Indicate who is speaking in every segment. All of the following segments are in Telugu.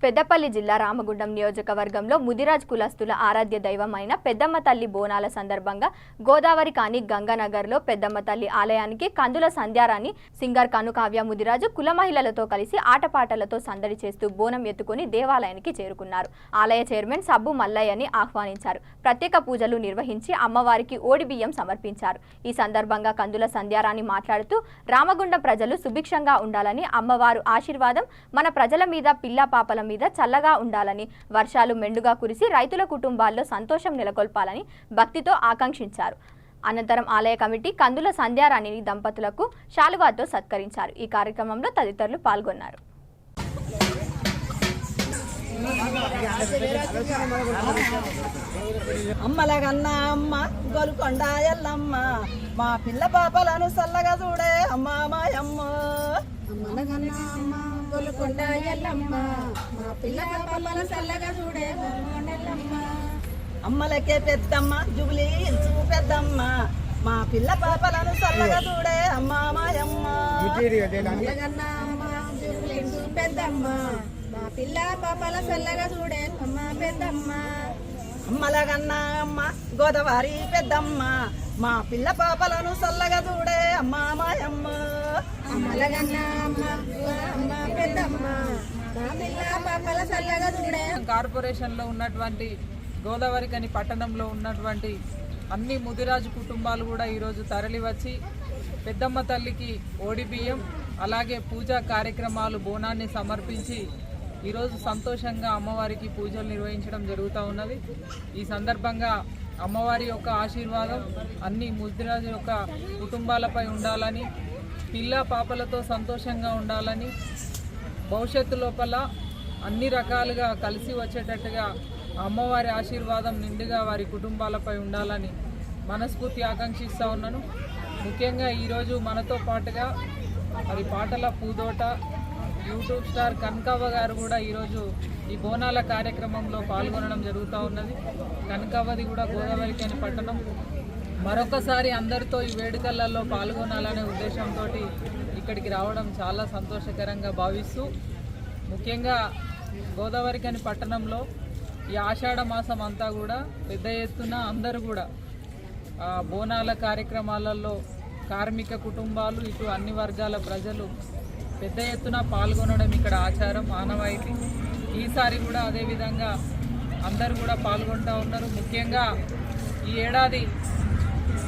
Speaker 1: పెద్దపల్లి జిల్లా రామగుండం నియోజకవర్గంలో ముదిరాజ్ కులస్తుల ఆరాధ్య దైవమైన పెద్దమ్మ తల్లి బోనాల సందర్భంగా గోదావరి కాని గంగానగర్లో పెద్దమ్మ తల్లి ఆలయానికి కందుల సంధ్యారాణి సింగర్ కనుకావ్య ముదిరాజు కుల మహిళలతో కలిసి ఆటపాటలతో సందడి చేస్తూ బోనం ఎత్తుకొని దేవాలయానికి చేరుకున్నారు. ఆలయ చైర్మన్ సబ్బు మల్లయ్యని ఆహ్వానించారు. ప్రత్యేక పూజలు నిర్వహించి అమ్మవారికి ఓడిబియ్యం సమర్పించారు. ఈ సందర్భంగా కందుల సంధ్యారాణి మాట్లాడుతూ రామగుండం ప్రజలు సుభిక్షంగా ఉండాలని, అమ్మవారు ఆశీర్వాదం మన ప్రజల మీద పిల్ల పాపల మీద చల్లగా ఉండాలని, వర్షాలు మెండుగా కురిసి రైతుల కుటుంబాల్లో సంతోషం నెలకొల్పాలని భక్తితో ఆకాంక్షించారు. అనంతరం ఆలయ కమిటీ కందుల సంధ్యారాణిని దంపతులకు శాలువాతో సత్కరించారు. ఈ కార్యక్రమంలో తదితరులు పాల్గొన్నారు.
Speaker 2: అమ్మలగన్న అమ్మ గోల్కొండ ఎల్లమ్మ మా పిల్ల పాపలను సల్లగా చూడే అమ్మ మాయమ్మ.
Speaker 3: అమ్మలగన్న అమ్మ గోల్కొండ ఎల్లమ్మ మా పిల్ల పాపలను సల్లగా చూడే ఎల్లమ్మ.
Speaker 2: అమ్మలకే పెద్దమ్మ జుబిలీ హిల్స్ పెద్దమ్మ మా పిల్ల పాపలను సల్లగా చూడే అమ్మ మాయమ్మ.
Speaker 3: అమ్మలగన్న అమ్మ జుబిలీ హిల్స్ పెద్దమ్మ మా పిల్ల పాపల సల్లగా చూడే అమ్మ పెద్దమ్మ.
Speaker 2: అమ్మలగన్న అమ్మ గోదావరి పెద్దమ్మ మా పిల్ల పాపలను సల్లగా చూడే అమ్మ మాయమ్మ.
Speaker 3: అమ్మలగన్న అమ్మ అమ్మ పెద్దమ్మ మా పిల్ల పాపల సల్లగా చూడే.
Speaker 4: కార్పొరేషన్లో ఉన్నటువంటి గోదావరి కని పట్టణంలో ఉన్నటువంటి అన్ని ముదిరాజు కుటుంబాలు కూడా ఈరోజు తరలి వచ్చి పెద్దమ్మ తల్లికి ఓడిబియ్యం అలాగే పూజా కార్యక్రమాలు బోనాన్ని సమర్పించి ఈరోజు సంతోషంగా అమ్మవారికి పూజలు నిర్వహించడం జరుగుతూ ఉన్నది. ఈ సందర్భంగా అమ్మవారి యొక్క ఆశీర్వాదం అన్ని ముదిరాజు యొక్క కుటుంబాలపై ఉండాలని, పిల్ల పాపలతో సంతోషంగా ఉండాలని, భవిష్యత్తు లోపల అన్ని రకాలుగా కలిసి వచ్చేటట్టుగా అమ్మవారి ఆశీర్వాదం నిండుగా వారి కుటుంబాలపై ఉండాలని మనస్ఫూర్తి ఆకాంక్షిస్తూ ఉన్నాను. ముఖ్యంగా ఈరోజు మనతో పాటుగా మరి పాటల పూదోట యూట్యూబ్ స్టార్ కనకవ్వ గారు కూడా ఈరోజు ఈ బోనాల కార్యక్రమంలో పాల్గొనడం జరుగుతూ ఉన్నది. కనకవ్వది కూడా గోదావరి కని పట్టణం. మరొకసారి అందరితో ఈ వేడుకలలో పాల్గొనాలనే ఉద్దేశంతో ఇక్కడికి రావడం చాలా సంతోషకరంగా భావిస్తూ, ముఖ్యంగా గోదావరి కని పట్టణంలో ఈ ఆషాఢ మాసం అంతా కూడా పెద్ద ఎత్తున అందరూ కూడా బోనాల కార్యక్రమాలలో కార్మిక కుటుంబాలు ఇటు అన్ని వర్గాల ప్రజలు పెద్ద ఎత్తున పాల్గొనడం ఇక్కడ ఆచారం, ఆనవాయితీ. ఈసారి కూడా అదేవిధంగా అందరూ కూడా పాల్గొంటూ ఉన్నారు. ముఖ్యంగా ఈ ఏడాది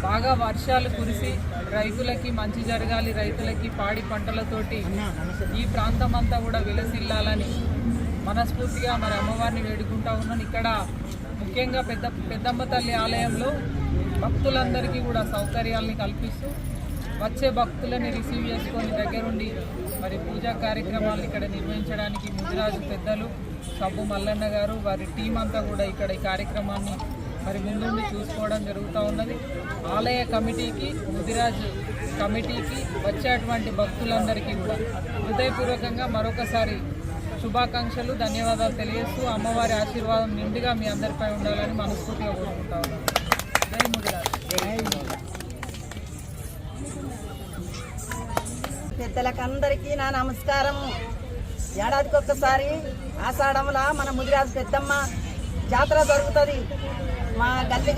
Speaker 4: బాగా వర్షాలు కురిసి రైతులకి మంచి జరగాలి, రైతులకి పాడి పంటలతోటి ఈ ప్రాంతం అంతా కూడా విలసిల్లాలని మనస్ఫూర్తిగా మరి అమ్మవారిని వేడుకుంటా ఉన్నాను. ఇక్కడ ముఖ్యంగా పెద్దమ్మ తల్లి ఆలయంలో భక్తులందరికీ కూడా సౌకర్యాలని కల్పిస్తూ వచ్చే భక్తులని రిసీవ్ చేసుకొని దగ్గరుండి మరి పూజా కార్యక్రమాలను ఇక్కడ నిర్వహించడానికి ముదిరాజు పెద్దలు సబ్బు మల్లన్న గారు వారి టీం అంతా కూడా ఇక్కడ ఈ కార్యక్రమాన్ని మరి ముందుండి చూసుకోవడం జరుగుతూ ఉన్నది. ఆలయ కమిటీకి, ముదిరాజు కమిటీకి, వచ్చేటువంటి భక్తులందరికీ కూడా హృదయపూర్వకంగా మరొకసారి శుభాకాంక్షలు, ధన్యవాదాలు తెలియజేస్తూ అమ్మవారి ఆశీర్వాదం నిండుగా మీ అందరిపై ఉండాలని మనస్ఫూర్తిగా కోరుకుంటా ఉన్నాను. జై ముదిరాజు.
Speaker 2: పెద్దలకందరికీ నా నమస్కారము. ఏడాదికి ఒక్కసారి ఆషాఢంలో మన ముదిరాజు పెద్దమ్మ జాతర జరుగుతుంది. మా గల్లి